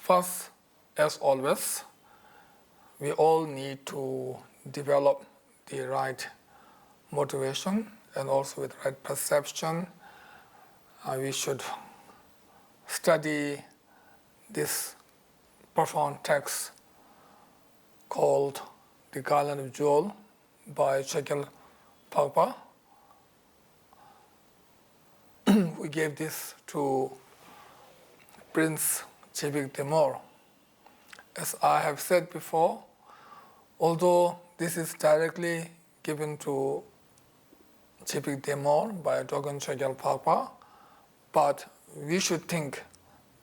First, as always, we all need to develop the right motivation and also with right perception. We should study this profound text called The Garland of Jewels by Papa. We gave this to Prince Chebik Demore. As I have said before, although this is directly given to Chebik Demore by Dogon Chogyal Papa, but we should think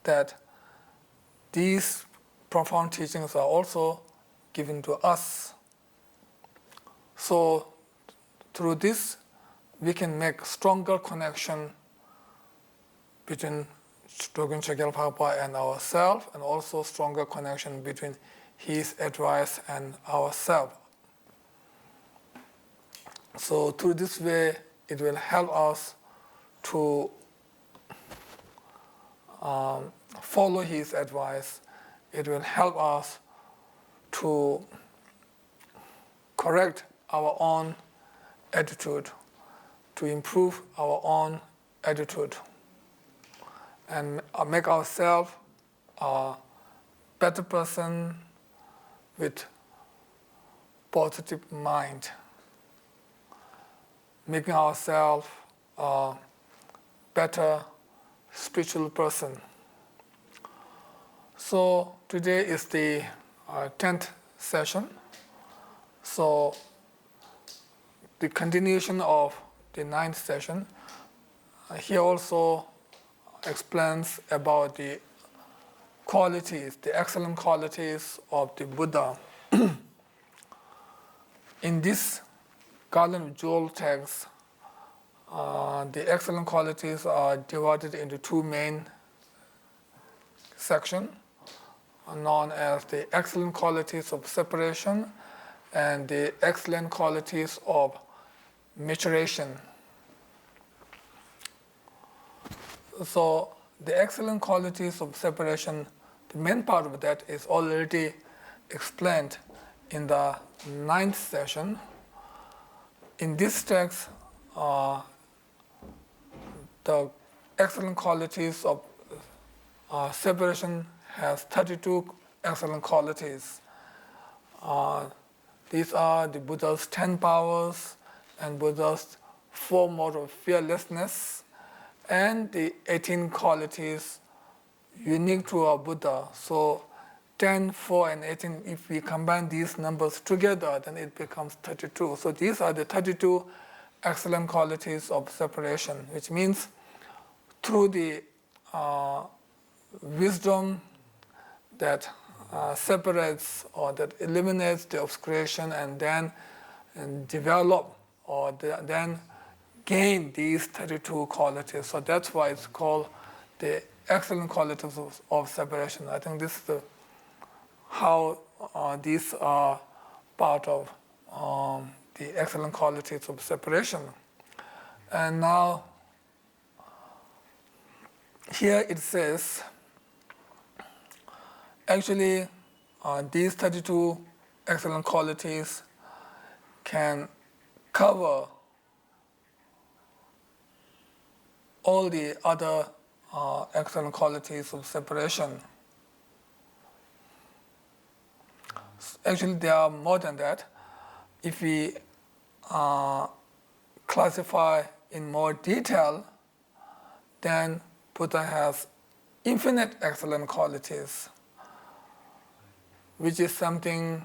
that these profound teachings are also given to us. So through this, we can make stronger connection between Dogon Chogyal Papa and ourselves, and also stronger connection between his advice and ourselves. So through this way, it will help us to follow his advice. It will help us to correct our own attitude, to improve our own attitude, and make ourselves a better person with positive mind, making ourselves a better spiritual person. So today is the 10th session. So the continuation of the 9th session. Here also explains about the qualities, the excellent qualities of the Buddha. In this Garland of Jewels text, the excellent qualities are divided into two main sections, known as the excellent qualities of separation and the excellent qualities of maturation. So the excellent qualities of separation, the main part of that is already explained in the 9th session. In this text, the excellent qualities of separation has 32 excellent qualities. These are the Buddha's 10 powers and Buddha's 4 modes of fearlessness, and the 18 qualities unique to our Buddha. So 10, 4, and 18, if we combine these numbers together, then it becomes 32. So these are the 32 excellent qualities of separation, which means through the wisdom that separates or that eliminates the obscuration and then develop or then gain these 32 qualities. So that's why it's called the excellent qualities of separation. I think this is how these are part of the excellent qualities of separation. And now, here it says, actually, these 32 excellent qualities can cover all the other excellent qualities of separation. Actually, there are more than that. If we classify in more detail, then Buddha has infinite excellent qualities, which is something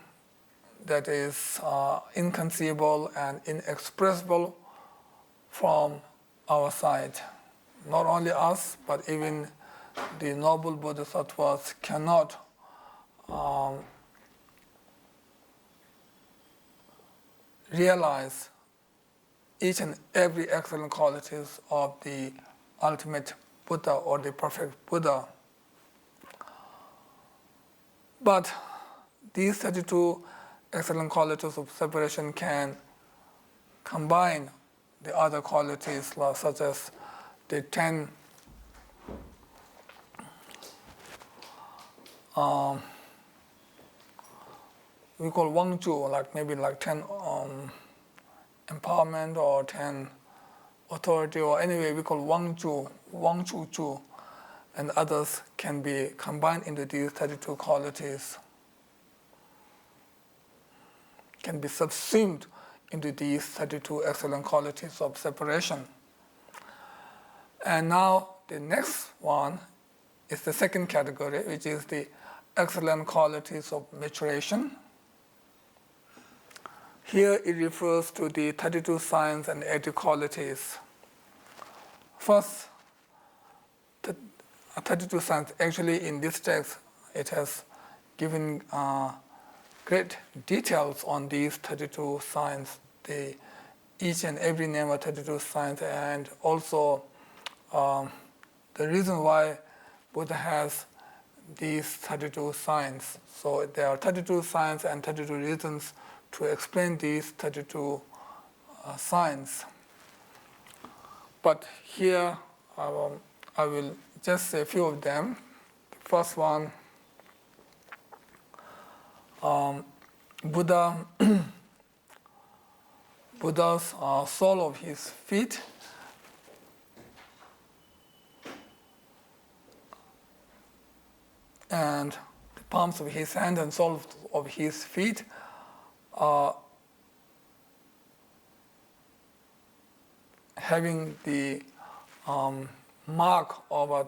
that is inconceivable and inexpressible from our side. Not only us, but even the noble bodhisattvas cannot realize each and every excellent qualities of the ultimate Buddha or the perfect Buddha. But these 32 excellent qualities of separation can combine the other qualities such as the 10 we call Wangju, like maybe like 10 empowerment or 10 authority, or anyway we call Wangju, and others can be combined into these 32 qualities, can be subsumed into these 32 excellent qualities of separation. And now the next one is the second category, which is the excellent qualities of maturation. Here it refers to the 32 signs and 80 qualities. First, 32 signs, actually in this text, it has given great details on these 32 signs, each and every name of 32 signs, and also the reason why Buddha has these 32 signs. So there are 32 signs and 32 reasons to explain these 32 signs. But here I will just say a few of them. The first one, Buddha's sole of his feet and the palms of his hand and soles of his feet are having the mark of a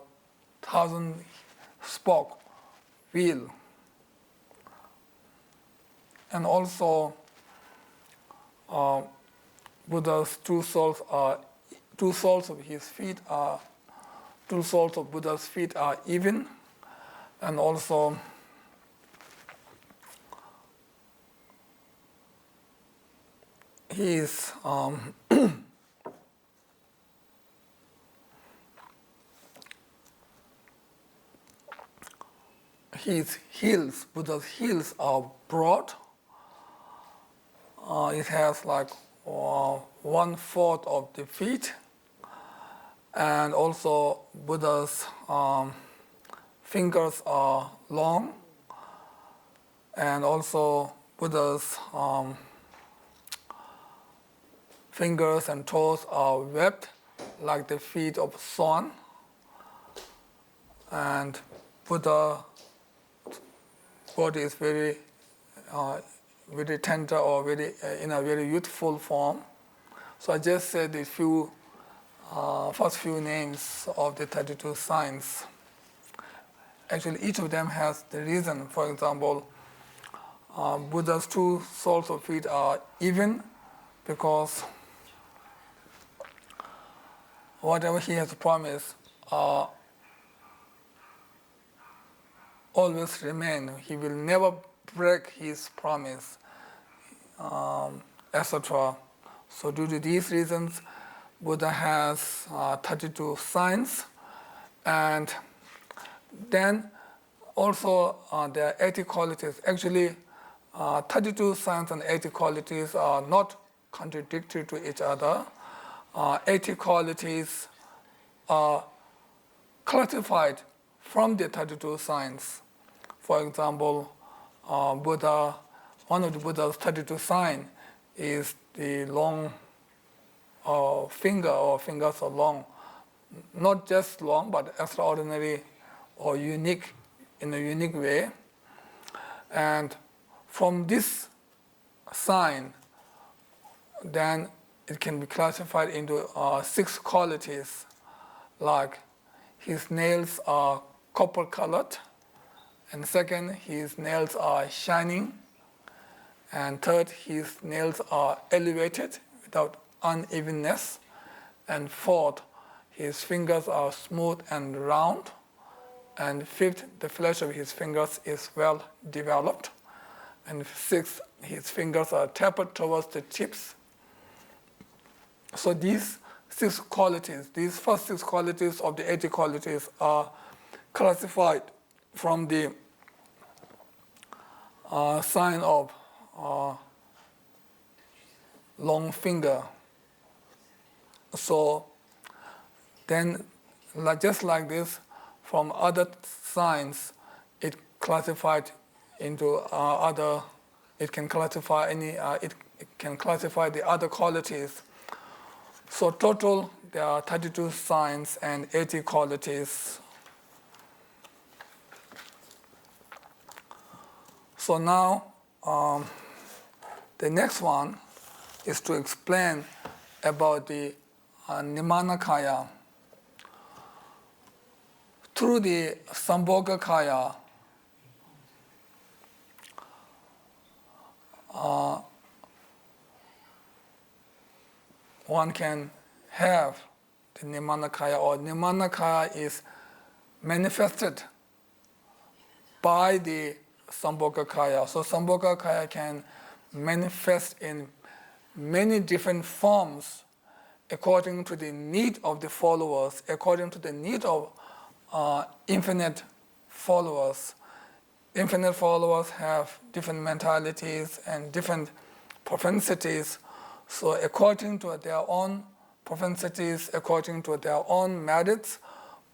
1,000-spoke wheel. And also Buddha's two soles of Buddha's feet are even, and also his heels, Buddha's heels are broad. It has like 1/4 of the feet, and also Buddha's fingers are long, and also Buddha's fingers and toes are webbed like the feet of swan, and Buddha's body is very tender or very in a very youthful form. So I just said the first few names of the 32 signs. Actually, each of them has the reason. For example, Buddha's two soles of feet are even because whatever he has promised always remain. He will never break his promise, etc. So due to these reasons, Buddha has 32 signs. And then also there are 80 qualities. Actually, 32 signs and 80 qualities are not contradictory to each other. 80 qualities are classified from the 32 signs. For example, one of the Buddha's 32 signs is the long finger, or fingers are long. Not just long, but extraordinary or unique, in a unique way. And from this sign, then it can be classified into 6 qualities, like his nails are copper colored, and second, his nails are shining, and third, his nails are elevated without unevenness, and fourth, his fingers are smooth and round, and fifth, the flesh of his fingers is well developed, and sixth, his fingers are tapered towards the tips. So these 6 qualities, these first 6 qualities of the 80 qualities are classified from the sign of long finger. So then, just like this, from other signs, it classified into other. It can classify it can classify the other qualities. So total, there are 32 signs and 80 qualities. So now, the next one is to explain about the Nimanakaya. Through the Sambhogakaya, one can have the Nimanakaya, or Nimanakaya is manifested by the Sambhogakaya. So Sambhogakaya can manifest in many different forms according to the need of the followers, according to the need of infinite followers. Infinite followers have different mentalities and different propensities. So according to their own propensities, according to their own merits,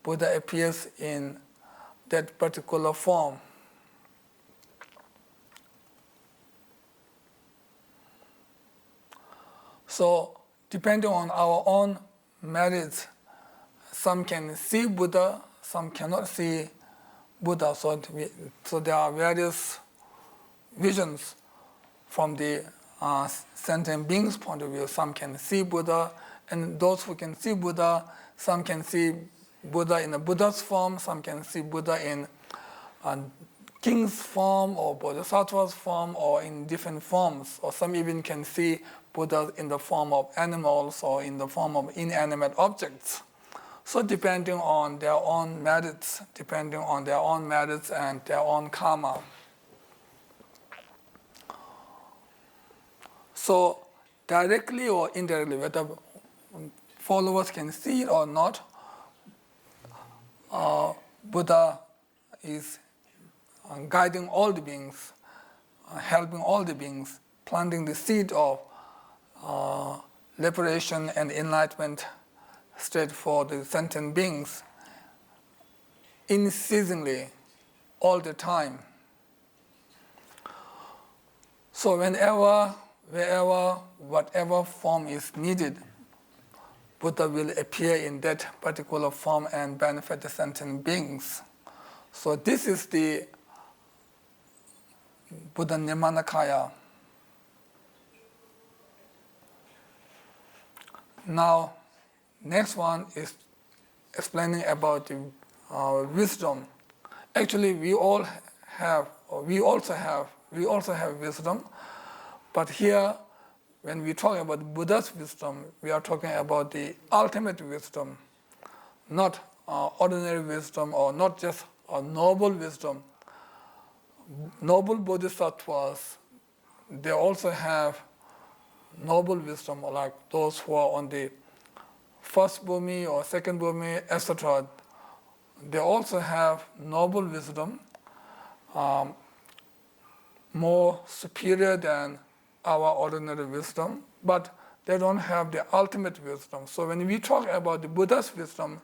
Buddha appears in that particular form. So depending on our own merits, some can see Buddha, some cannot see Buddha. So there are various visions from the sentient beings' point of view. Some can see Buddha, and those who can see Buddha, some can see Buddha in a Buddha's form, some can see Buddha in a king's form or bodhisattva's form or in different forms, or some even can see Buddha in the form of animals or in the form of inanimate objects. So depending on their own merits, and their own karma. So directly or indirectly, whether followers can see it or not, Buddha is guiding all the beings, helping all the beings, planting the seed of liberation and enlightenment state for the sentient beings unceasingly, all the time. So wherever, whatever form is needed, Buddha will appear in that particular form and benefit the sentient beings. So this is the Buddha Nimanakaya. Now, next one is explaining about the wisdom. Actually, we also have wisdom, but here, when we talk about Buddha's wisdom, we are talking about the ultimate wisdom, not ordinary wisdom or not just a noble wisdom. Noble bodhisattvas, they also have noble wisdom, like those who are on the first bhumi or second bhumi, etc. They also have noble wisdom, more superior than our ordinary wisdom, but they don't have the ultimate wisdom. So when we talk about the Buddha's wisdom,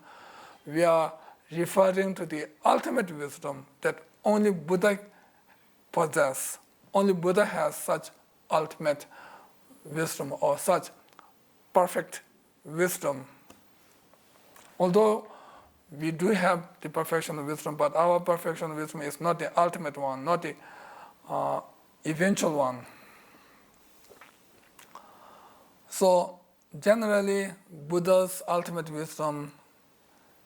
we are referring to the ultimate wisdom that only Buddha possesses. Only Buddha has such ultimate wisdom or such perfect wisdom. Although we do have the perfection of wisdom, but our perfection of wisdom is not the ultimate one, not the eventual one. So generally, Buddha's ultimate wisdom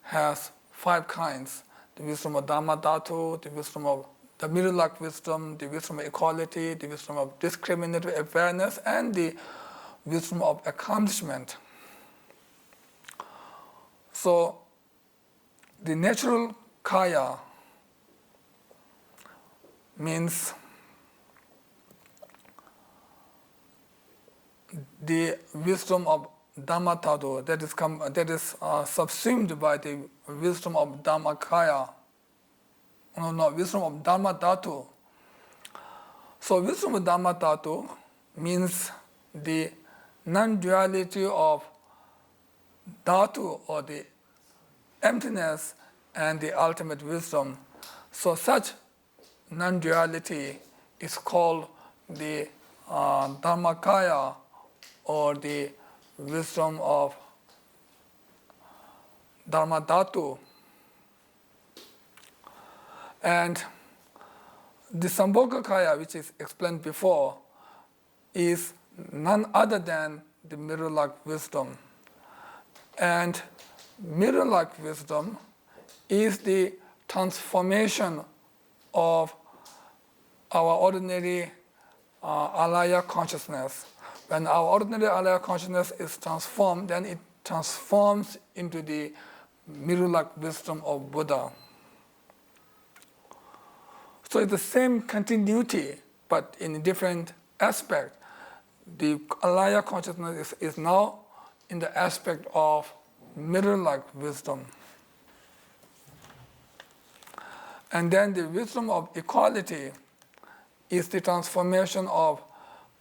has 5 kinds: the wisdom of Dhamma Dhatu, the wisdom of the middle-like wisdom, the wisdom of equality, the wisdom of discriminative awareness, and the wisdom of accomplishment. So the natural kaya means the wisdom of Dhamma Dhatu, that is subsumed by the wisdom of Dhammakaya. Wisdom of Dhamma Dhatu. So wisdom of Dhamma Dhatu means the non-duality of Dhatu, or the emptiness, and the ultimate wisdom. So such non-duality is called the Dharmakaya, or the wisdom of Dharmadhatu. And the Sambhogakaya, which is explained before, is none other than the mirror-like wisdom. And mirror-like wisdom is the transformation of our ordinary alaya consciousness. When our ordinary alaya consciousness is transformed, then it transforms into the mirror-like wisdom of Buddha. So it's the same continuity, but in a different aspect. The alaya consciousness is now in the aspect of mirror-like wisdom. And then the wisdom of equality is the transformation of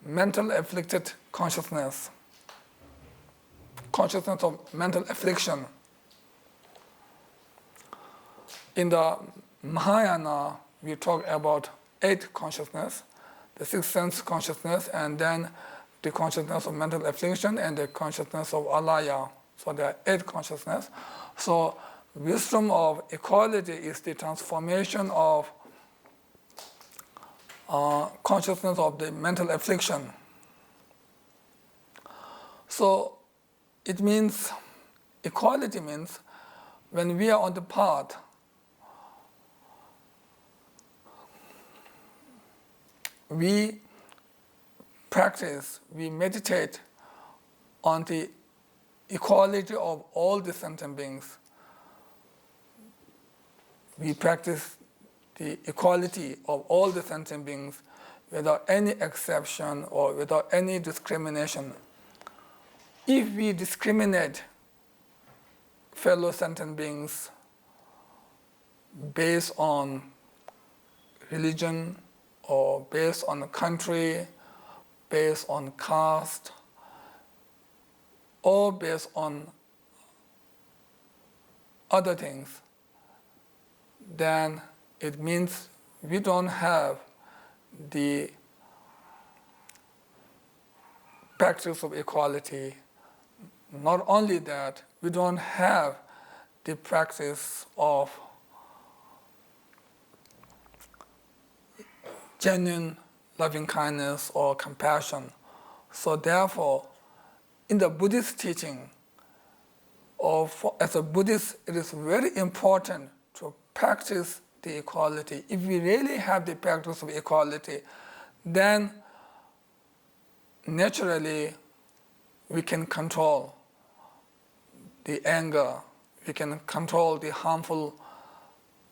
mental afflicted consciousness of mental affliction. In the Mahayana, we talk about 8 consciousness, the 6th sense consciousness, and then the consciousness of mental affliction and the consciousness of alaya. So there are 8 consciousness. So wisdom of equality is the transformation of consciousness of the mental affliction. So it means, equality means when we are on the path, we practice, we meditate on the equality of all the sentient beings. We practice the equality of all the sentient beings without any exception or without any discrimination. If we discriminate fellow sentient beings based on religion or based on country, based on caste, or based on other things, then it means we don't have the practice of equality. Not only that, we don't have the practice of genuine loving kindness or compassion. So therefore, in the Buddhist teaching, as a Buddhist, it is very important to practice the equality. If we really have the practice of equality, then naturally we can control the anger, we can control the harmful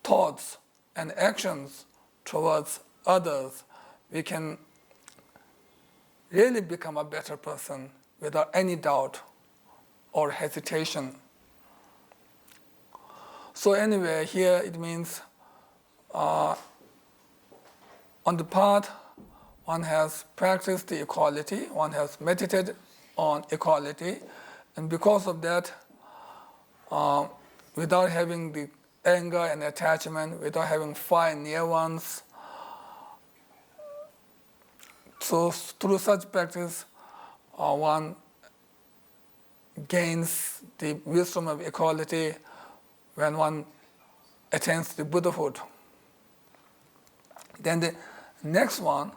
thoughts and actions towards others. We can really become a better person without any doubt or hesitation. So anyway, here it means on the path, one has practiced the equality, one has meditated on equality, and because of that, without having the anger and attachment, without having fight near ones, so through such practice, one gains the wisdom of equality when one attains the Buddhahood. Then the next one,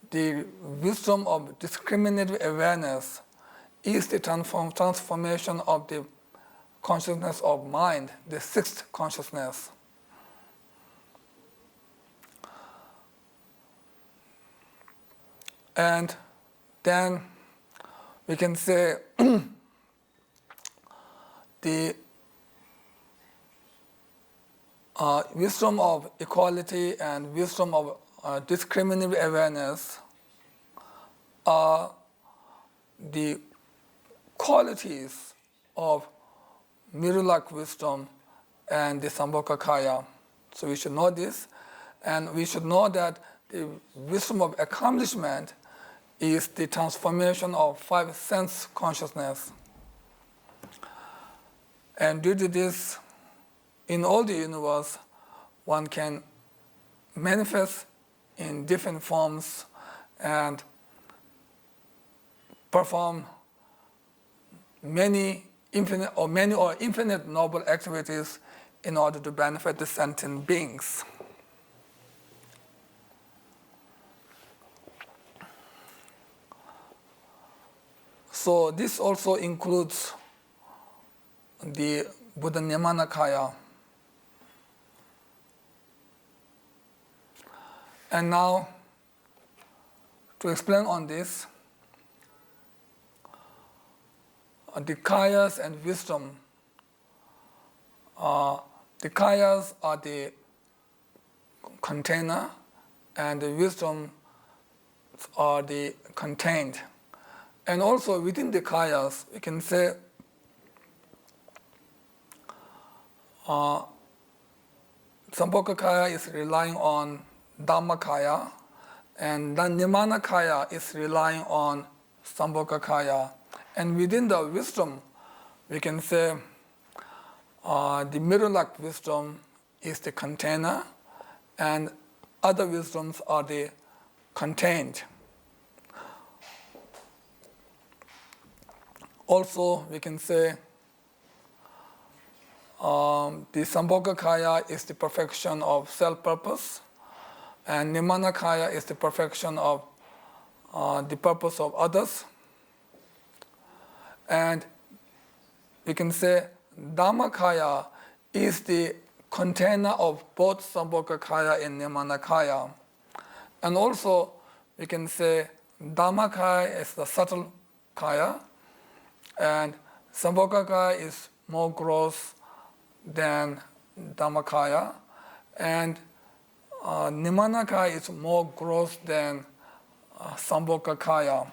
the wisdom of discriminative awareness, is the transformation of the consciousness of mind, the 6th consciousness. And then we can say the wisdom of equality and wisdom of discriminative awareness are the qualities of mirror-like wisdom and the Sambhogakaya. So we should know this, and we should know that the wisdom of accomplishment is the transformation of 5 sense consciousness. And due to this, in all the universe, one can manifest in different forms and perform many or infinite noble activities in order to benefit the sentient beings. So this also includes the Buddha Nirmanakaya. And now, to explain on this, the kayas and wisdom. The kayas are the container, and the wisdom are the contained. And also within the kayas, we can say Sambhogakaya is relying on Dhammakaya, and then Nirmanakaya is relying on Sambhogakaya. And within the wisdom, we can say the mirror-like wisdom is the container, and other wisdoms are the contained. Also, we can say the Sambhogakaya is the perfection of self-purpose, and Nirmanakaya is the perfection of the purpose of others. And we can say Dhammakaya is the container of both Sambhogakaya and Nirmanakaya. And also, we can say Dhammakaya is the subtle kaya, and Sambhogakaya is more gross than Dhammakaya, and Nirmanakaya is more gross than Sambhogakaya.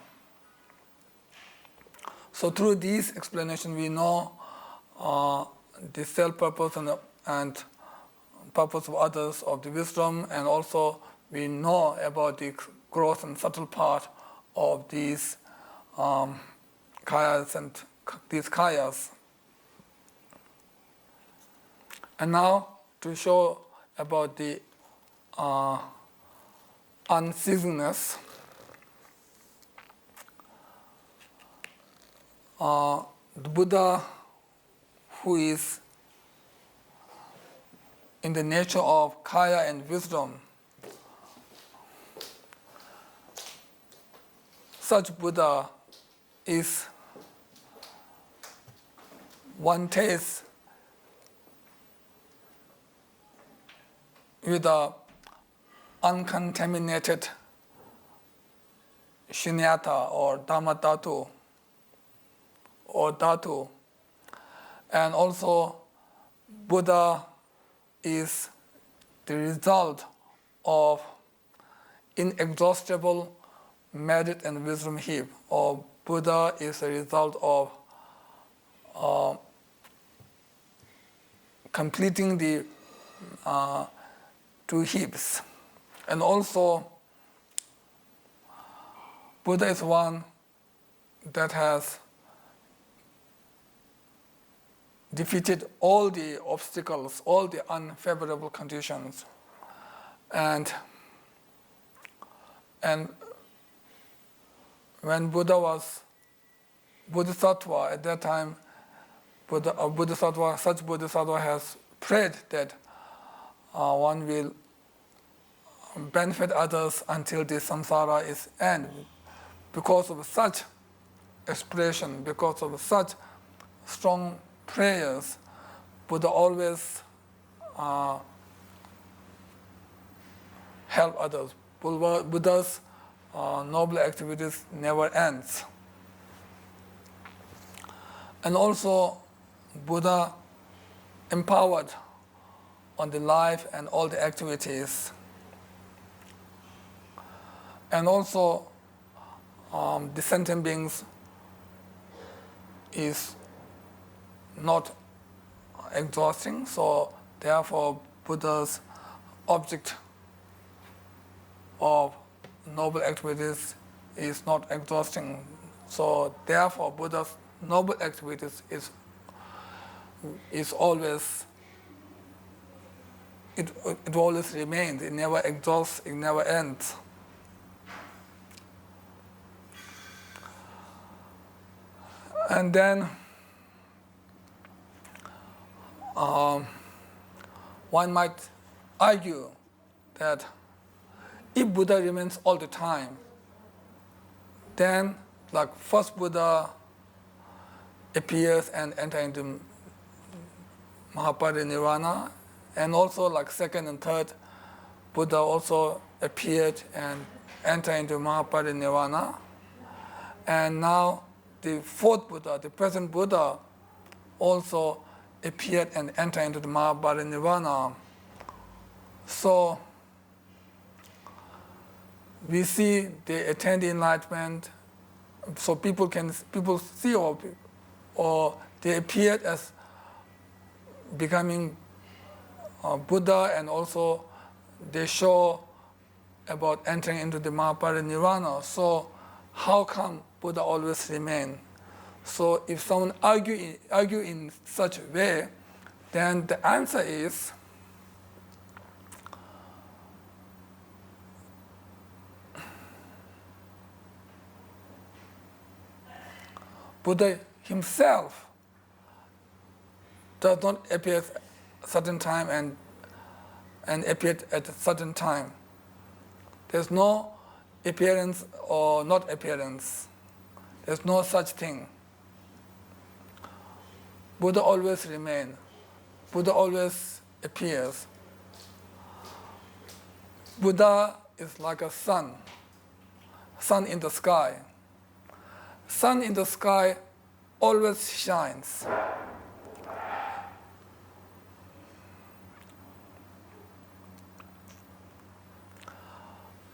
So through these explanations, we know the self-purpose and purpose of others of the wisdom, and also we know about the gross and subtle part of these kayas and these kayas. And now to show about the unceasingness, the Buddha, who is in the nature of kaya and wisdom, such Buddha is one tastes with a uncontaminated shunyata or dhamma dhatu or dhatu. And also Buddha is the result of inexhaustible merit and wisdom heap, or Buddha is a result of completing the two heaps. And also Buddha is one that has defeated all the obstacles, all the unfavorable conditions. And when Buddha was Bodhisattva, at that time, such Bodhisattva has prayed that one will benefit others until the samsara is end. Because of such aspiration, because of such strong prayers, Buddha always help others. Buddha's noble activities never ends. And also Buddha empowered on the life and all the activities. And also the sentient beings is not exhausting, so therefore Buddha's object of noble activities is not exhausting. So therefore Buddha's noble activities is always it always remains. It never exhausts, it never ends. And then one might argue that if Buddha remains all the time, then like first Buddha appears and enters into Mahaparinirvana, and also like second and third Buddha also appeared and entered into Mahaparinirvana. And now the fourth Buddha, the present Buddha, also appeared and entered into the Mahaparinirvana. So we see they attain the enlightenment, so people see or they appeared as becoming Buddha, and also they show about entering into the Mahaparinirvana. So how come Buddha always remain? So if someone argue in such a way, then the answer is Buddha himself does not appear at a certain time and appeared at a certain time. There's no appearance or not appearance. There's no such thing. Buddha always remains. Buddha always appears. Buddha is like a sun in the sky. Sun in the sky always shines.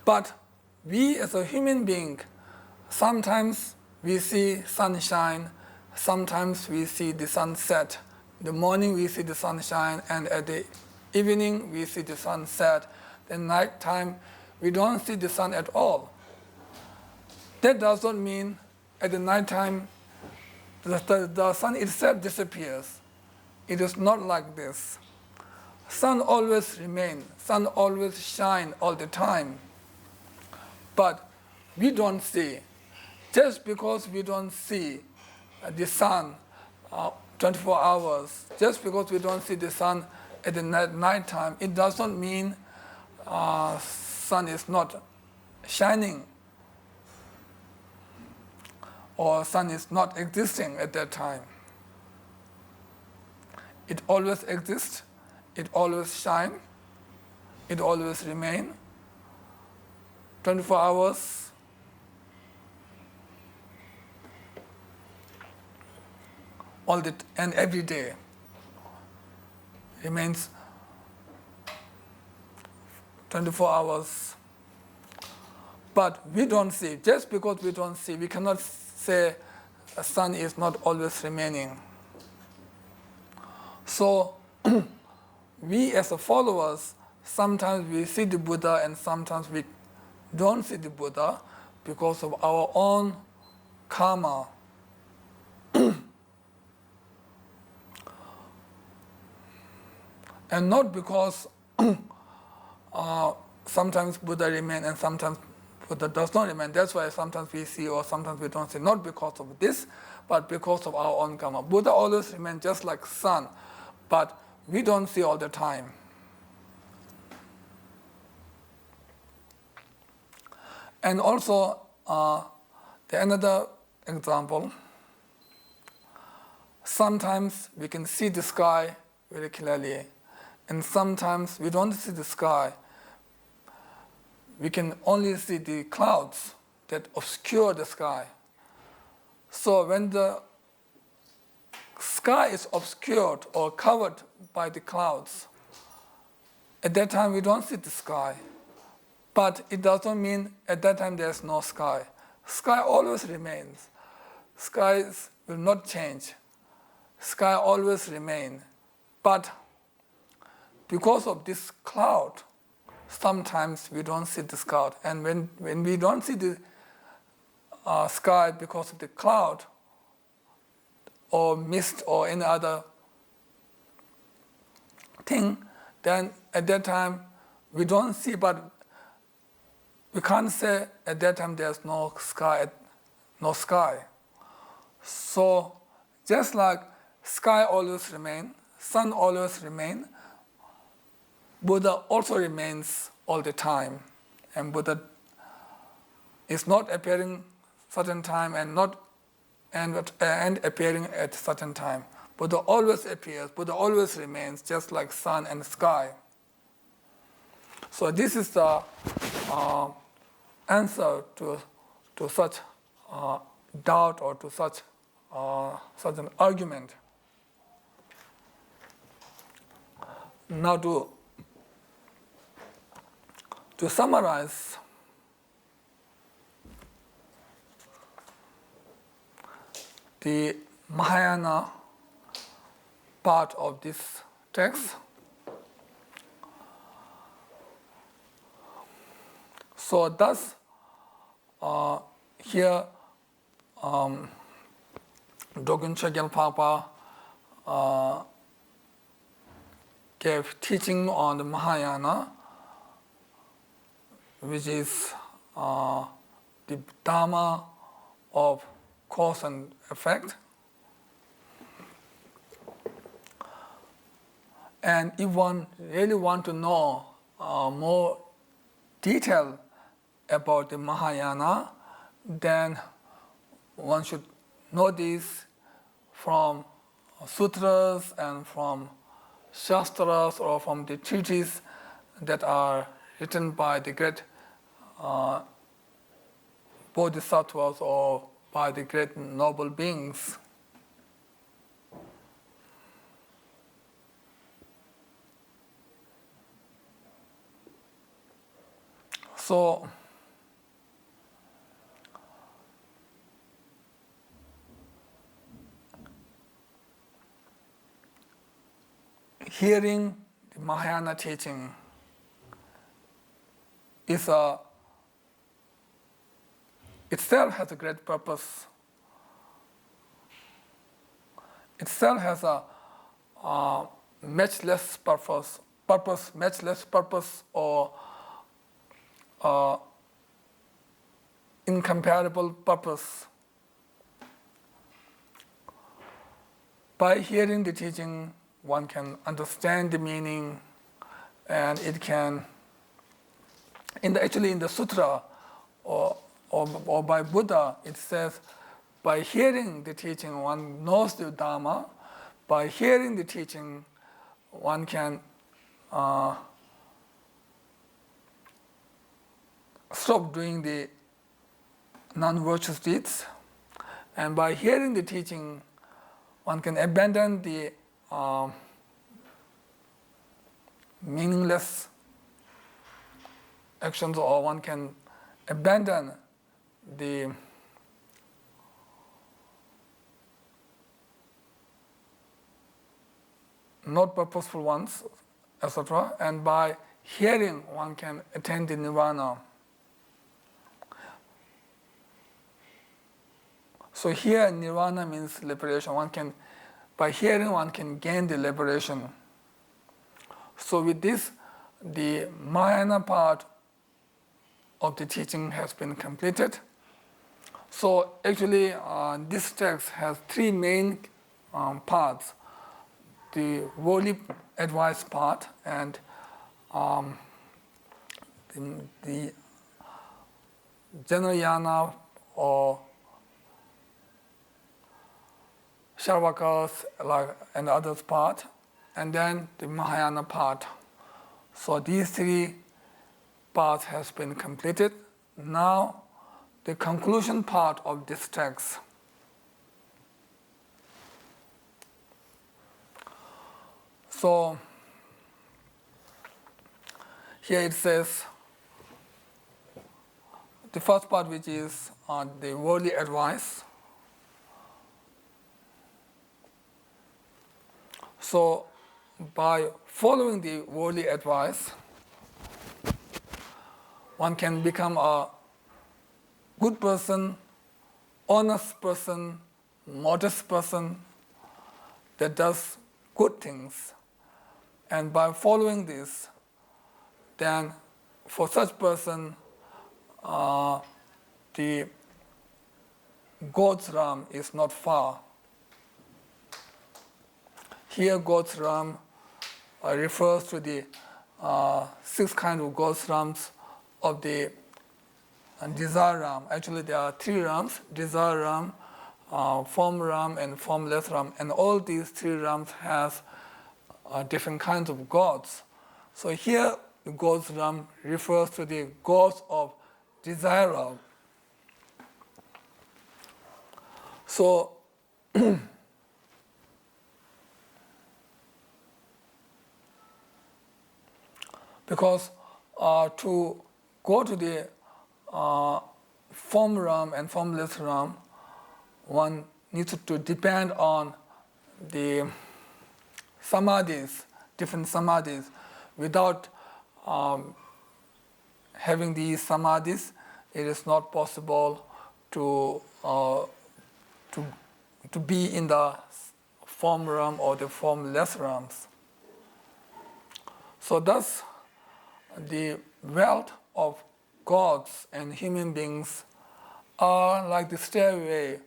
But we as a human being, sometimes we see sunshine, sometimes we see the sunset. In the morning we see the sunshine, and at the evening we see the sunset. Then night time we don't see the sun at all. That does not mean at the night time the sun itself disappears. It is not like this. Sun always remains, sun always shines all the time. But we don't see. Just because we don't see the sun 24 hours, just because we don't see the sun at the night time, it does not mean sun is not shining or sun is not existing at that time. It always exists, it always shines, it always remains. 24 hours, and every day remains 24 hours. But we don't see. Just because we don't see, we cannot say the sun is not always remaining. So we as followers, sometimes we see the Buddha and sometimes we don't see the Buddha because of our own karma. And not because sometimes Buddha remains and sometimes Buddha does not remain. That's why sometimes we see or sometimes we don't see. Not because of this, but because of our own karma. Buddha always remains just like sun, but we don't see all the time. And also, another example, sometimes we can see the sky very clearly, and sometimes we don't see the sky. We can only see the clouds that obscure the sky. So when the sky is obscured or covered by the clouds, at that time we don't see the sky. But it doesn't mean at that time there's no sky. Sky always remains. Skies will not change. Sky always remain. But because of this cloud, sometimes we don't see the sky. And when we don't see the sky because of the cloud or mist or any other thing, then at that time we don't see, but we can't say at that time there's no sky, no sky. So just like sky always remain, sun always remain, Buddha also remains all the time, and Buddha is not appearing certain time and appearing at certain time. Buddha always appears, Buddha always remains, just like sun and sky. So this is the answer to such doubt or to such an argument. Now to summarize, the Mahayana part of this text. So thus, here Dogen Chögyal Papa gave teaching on the Mahayana, which is the Dharma of cause and effect. And if one really want to know more detail about the Mahayana, then one should know this from sutras and from shastras or from the treatises that are written by the great bodhisattvas or by the great noble beings. So hearing the Mahayana teaching itself has a great purpose. Itself has a matchless purpose, or incomparable purpose. By hearing the teaching, one can understand the meaning, and it can, actually in the sutra or by Buddha, it says, by hearing the teaching, one knows the Dharma. By hearing the teaching, one can stop doing the non-virtuous deeds. And by hearing the teaching, one can abandon the meaningless actions, or one can abandon the not purposeful ones, etc. And by hearing, one can attain the nirvana. So here, nirvana means liberation. By hearing, one can gain the liberation. So with this, the Mahayana part of the teaching has been completed. So actually, this text has three main parts: the worldly advice part, and the Janayana or Sharvakas and others part, and then the Mahayana part. So these three parts has been completed. Now the conclusion part of this text. So here it says, the first part, which is the worldly advice. So by following the worldly advice, one can become a good person, honest person, modest person that does good things. And by following this, then for such person, the God's realm is not far. Here, God's realm refers to the 6 kinds of God's realms of the desire realm. Actually, there are 3 realms: desire realm, form realm, and formless realm. And all these 3 realms has different kinds of gods. So here, the God's realm refers to the gods of desire realm. So because to go to the form realm and formless realm, one needs to depend on the samadhis, different samadhis. Without having these samadhis, it is not possible to be in the form realm or the formless realms. So thus, the wealth of gods and human beings are like the stairway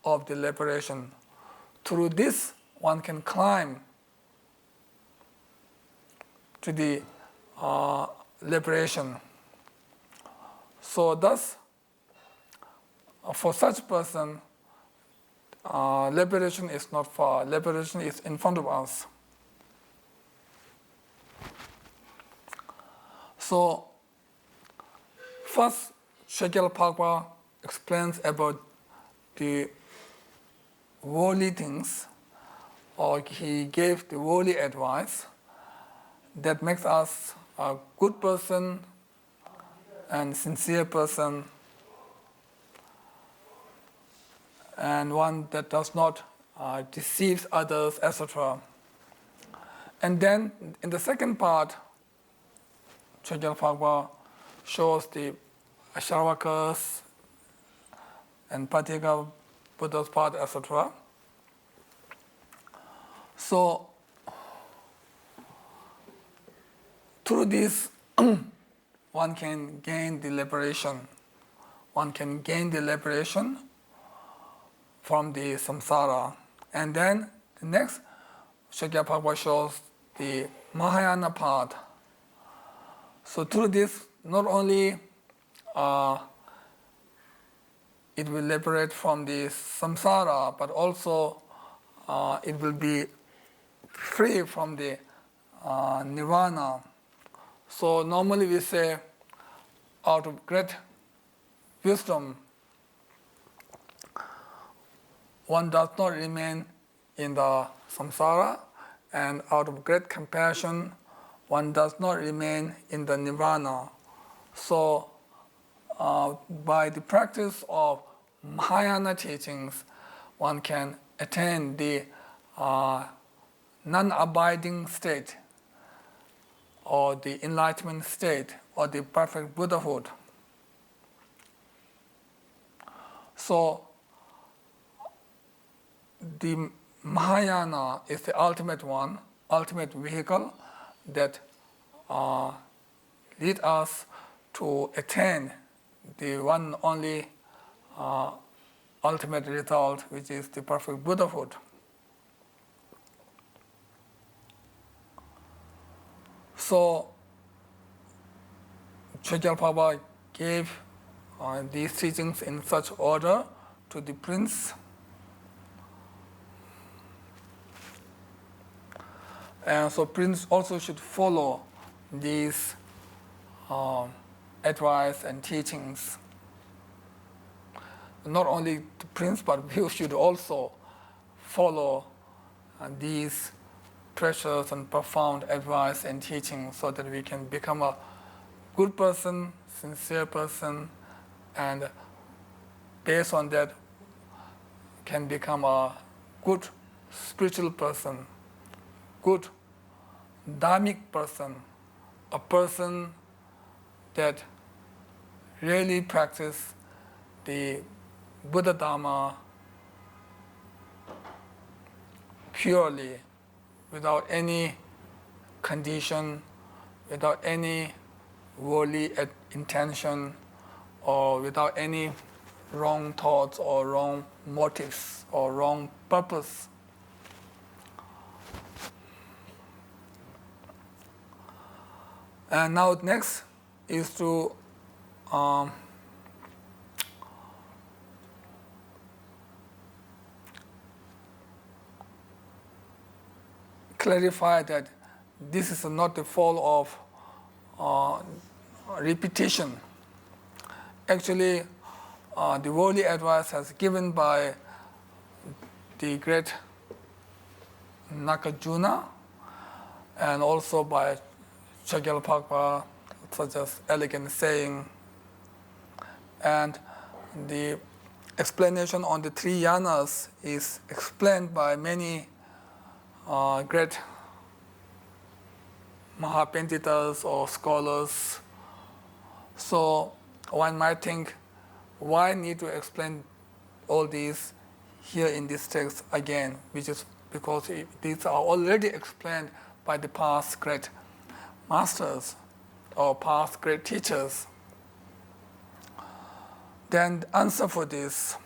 of the liberation. Through this, one can climb to the liberation. So thus, for such person, liberation is not far. Liberation is in front of us. So first, Shakyalabhagapa explains about the worldly things, or he gave the worldly advice that makes us a good person and sincere person, and one that does not deceive others, etc. And then in the second part, Shakyalabhagapa shows the Shravakas and Patika Buddha's part, etc. So through this, one can gain the liberation. One can gain the liberation from the samsara. And then the next, Shakyalabhagapa shows the Mahayana part. So through this, not only it will liberate from the samsara, but also it will be free from the nirvana. So normally we say, out of great wisdom, one does not remain in the samsara, and out of great compassion, one does not remain in the nirvana. So by the practice of Mahayana teachings, one can attain the non-abiding state, or the enlightenment state, or the perfect Buddhahood. So the Mahayana is the ultimate one, ultimate vehicle that lead us to attain the one and only ultimate result, which is the perfect Buddhahood. So Shakyalabhagapa gave these teachings in such order to the prince. And so prince also should follow these advice and teachings. Not only the prince, but we should also follow these precious and profound advice and teachings, so that we can become a good person, sincere person, and based on that can become a good spiritual person, good dharmic person, a person that really practice the Buddha Dharma purely, without any condition, without any worldly intention, or without any wrong thoughts or wrong motives or wrong purpose. And now next is to clarify that this is not the fault of repetition. Actually, the worldly advice has given by the great Nagarjuna and also by Chagyalpakpa, such as elegant saying, and the explanation on the three yanas is explained by many great Mahapanditas or scholars. So one might think, why need to explain all these here in this text again, which is because these are already explained by the past great masters or past great teachers. Then the answer for this,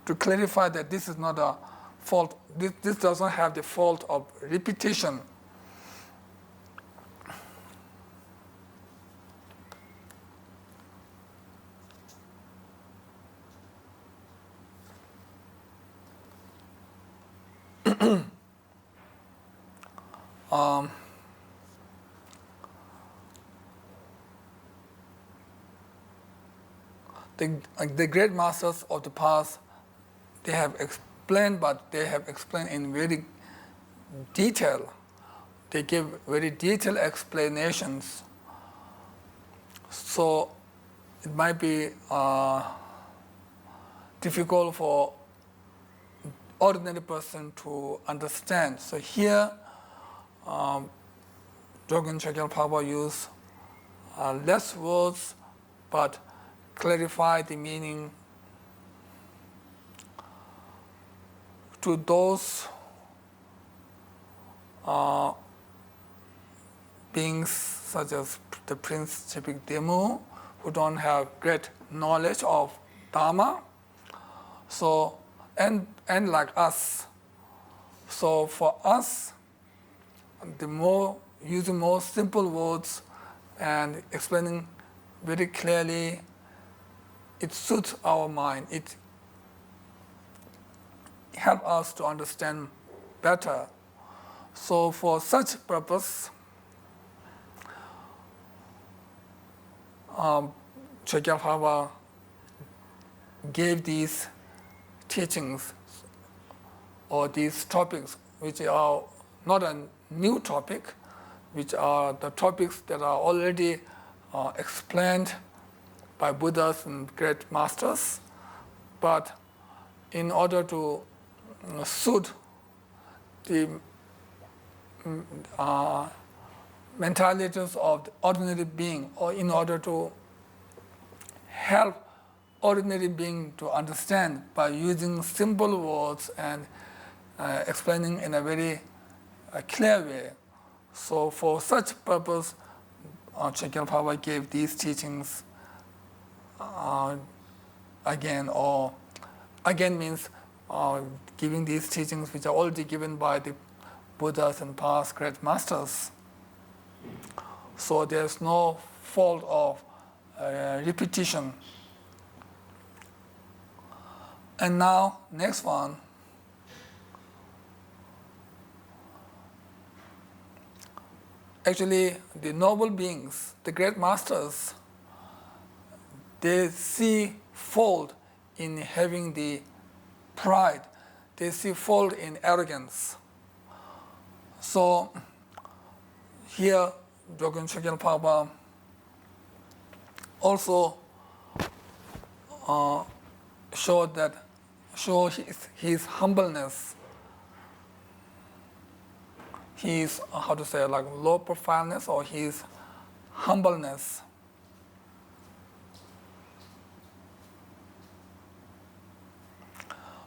to clarify that this is not a fault, this doesn't have the fault of repetition. The great masters of the past, they have explained, but they have explained in very detail. They give very detailed explanations. So it might be difficult for ordinary person to understand. So here, Drogin Chagyalpakpa use less words, but clarify the meaning to those beings such as the Prince Chipik Demu, who don't have great knowledge of Dharma. So, and like us. So for us, using more simple words and explaining very clearly, it suits our mind. It helps us to understand better. So for such purpose, Chagyalpakpa gave these teachings or these topics, which are not a new topic, which are the topics that are already explained by Buddhas and great masters, but in order to suit the mentalities of the ordinary being, or in order to help ordinary being to understand by using simple words and explaining in a very clear way. So for such purpose, Chagyalpakpa gave these teachings again, or again means giving these teachings which are already given by the Buddhas and past great masters. So there's no fault of repetition. And now, next one. Actually, the noble beings, the great masters, they see fault in having the pride. They see fault in arrogance. So here, Drogin Chagyalpakpa also show his humbleness. His low profileness, or his humbleness.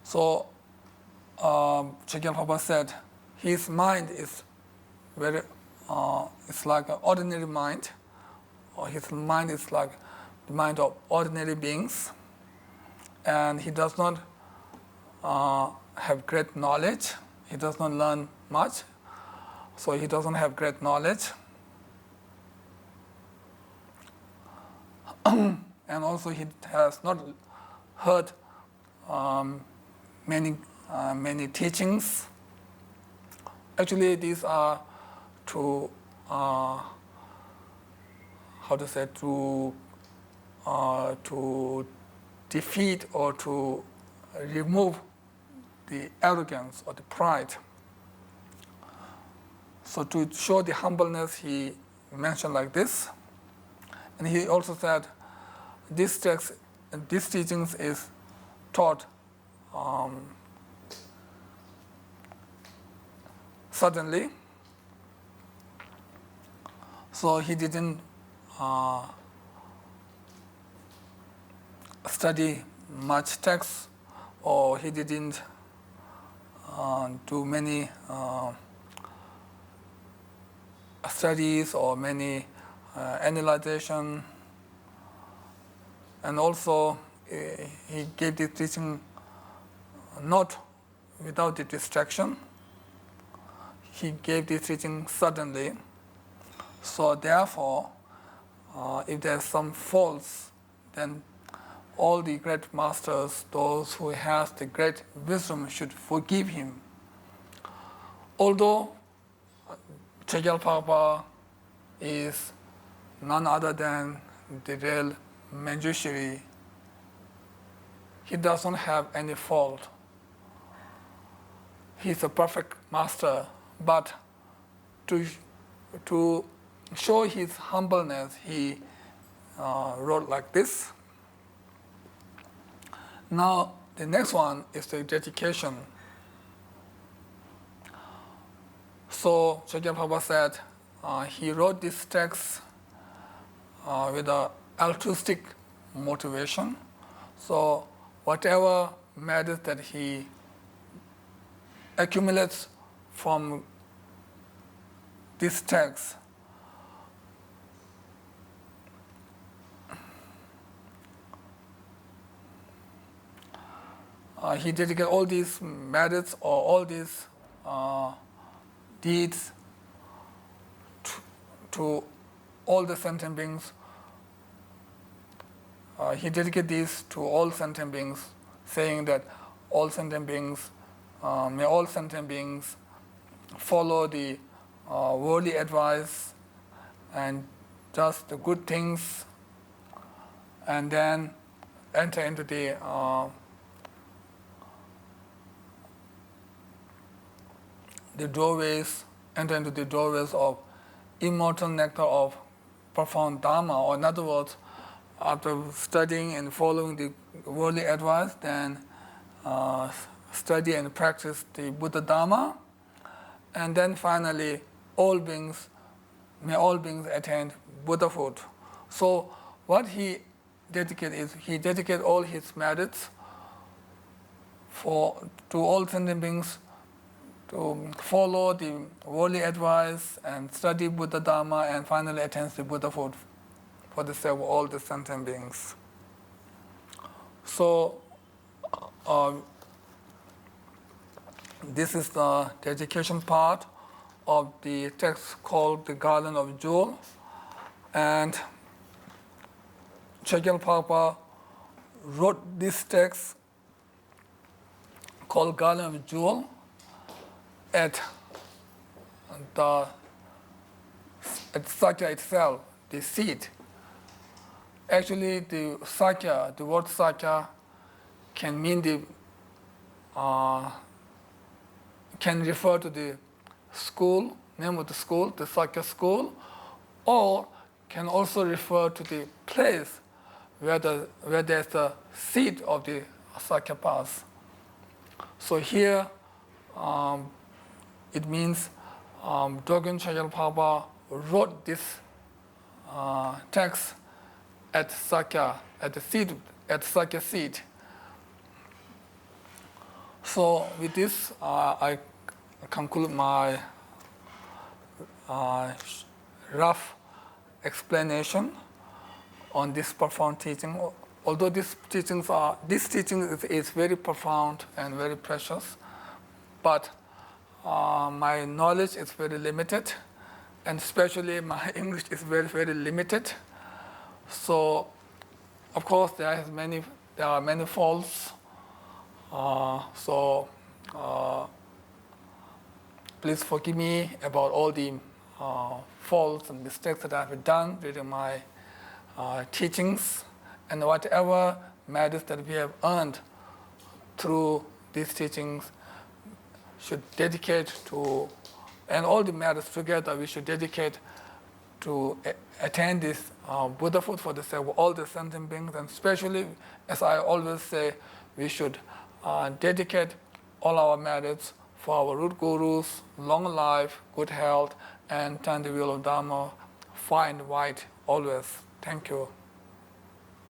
So Chagyalpakpa said his mind is very it's like an ordinary mind, or his mind is like the mind of ordinary beings, and he does not have great knowledge. He does not learn much, so he doesn't have great knowledge. And also he has not heard many teachings. Actually, these are to to defeat or to remove the arrogance or the pride. So to show the humbleness, he mentioned like this. And he also said, this text, these teachings is taught suddenly. So he didn't study much text, or he didn't do many studies or many analyzation. And also he gave the teaching not without the distraction. He gave the teaching suddenly. So therefore, if there's some faults, then all the great masters, those who have the great wisdom, should forgive him. Although Chekyalpapa is none other than the real Manjushri, he doesn't have any fault. He's a perfect master, but to show his humbleness, he wrote like this. Now, the next one is the dedication. So, Chekyalpapa said he wrote this text with an altruistic motivation. So, whatever merits that he accumulates from this text, he dedicated all these merits or all these deeds to all the sentient beings. He dedicated these to all sentient beings, saying that all sentient beings, may all sentient beings follow the worldly advice and just the good things, and then enter into the doorways, enter into the doorways of immortal nectar of profound Dharma. Or in other words, after studying and following the worldly advice, then study and practice the Buddha Dharma, and then finally, may all beings attain Buddhahood. So what he dedicated is, he dedicated all his merits to all sentient beings to follow the worldly advice and study Buddha Dharma, and finally attains the Buddhahood for the sake of all the sentient beings. So this is the dedication part of the text called the Garland of Jewels. And Chekyalpapa wrote this text called Garland of Jewels at Sakya itself, the seat. Actually, the Sakya, the word Sakya can mean can refer to the school, name of the school, the Sakya school, or can also refer to the place where there's the seat of the Sakya path. So here, it means Dogen Chekyalpapa wrote this text at Sakya, at Sakya seat. So with this, I conclude my rough explanation on this profound teaching. Although this teaching is very profound and very precious, but my knowledge is very limited, and especially my English is very, very limited. So, of course, there are many faults. Please forgive me about all the faults and mistakes that I have done during my teachings, and whatever merits that we have earned through these teachings should dedicate to, and all the merits together we should dedicate to attain this Buddhahood for the sake of all the sentient beings, and especially, as I always say, we should dedicate all our merits for our root gurus, long life, good health, and turn the wheel of Dharma far and wide always. Thank you.